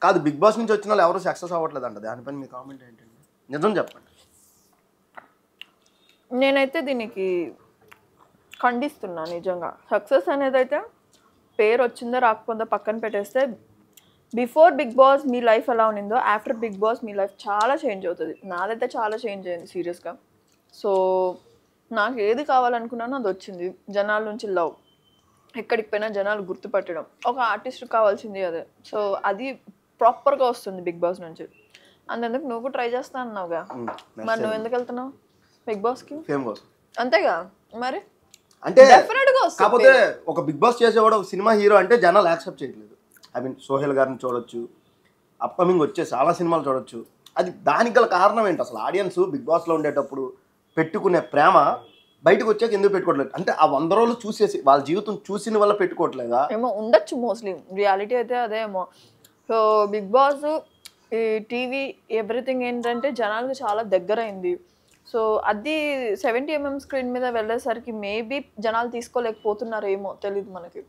కాదు big boss నుంచి వచ్చిన వాళ్ళు ఎవరు సక్సెస్ అవ్వట్లేదు అంట, దానిపైన మీ కామెంట్ ఏంటండి? నిజం చెప్పండి. నేనైతే దీనికి ఖండిస్తున్నా నిజంగా. సక్సెస్ అనేది అయితే పేరు వచ్చిందో రాకపోతే పక్కన పెట్టేస్తే, బిఫోర్ బిగ్ బాస్ మీ లైఫ్ ఎలా ఉన్నిందో ఆఫ్టర్ బిగ్ బాస్ మీ లైఫ్ చాలా చేంజ్ అవుతుంది. నాదైతే చాలా చేంజ్ అయింది సీరియస్గా. సో నాకు ఏది కావాలనుకున్నానో అది వచ్చింది. జనాల నుంచి లవ్, ఎక్కడికి పోయినా జనాలు గుర్తుపట్టడం, ఒక ఆర్టిస్ట్ కావాల్సింది అదే. సో అది ప్రాపర్గా వస్తుంది బిగ్ బాస్ నుంచి. అందుకు నువ్వు ట్రై చేస్తా అన్నావుగా, మరి నువ్వు ఎందుకు వెళ్తున్నావు బిగ్ బాస్కి? ఫేమ్ కోసం. అంతేగా మరి, అంటే డెఫినెట్గా వస్తుంది. కాకపోతే ఒక బిగ్ బాస్ చేసేవాడు ఒక సినిమా హీరో అంటే జనాలు యాక్సెప్ట్ చేయట్లేదు. ఐ మీన్ సోహెల్ గారిని చూడొచ్చు, అప్కమింగ్ వచ్చే చాలా సినిమాలు చూడొచ్చు. అది దానికి గల కారణం ఏంటి అసలు? ఆడియన్స్ బిగ్ బాస్లో ఉండేటప్పుడు పెట్టుకునే ప్రేమ బయటకు వచ్చాక ఎందుకు పెట్టుకోవట్లేదు? అంటే ఆ 100 రోజులు చూసేసి వాళ్ళ జీవితం చూసిన వల్ల పెట్టుకోవట్లేదా? ఏమో ఉండొచ్చు, మోస్ట్లీ రియాలిటీ అయితే అదేమో. సో బిగ్ బాస్ ఈ టీవీ ఎవ్రీథింగ్ ఏంటంటే జనాలకు చాలా దగ్గర అయింది. సో అది 70mm స్క్రీన్ మీద వెళ్ళేసరికి మేబీ జనాలు తీసుకోలేకపోతున్నారేమో, తెలియదు మనకి.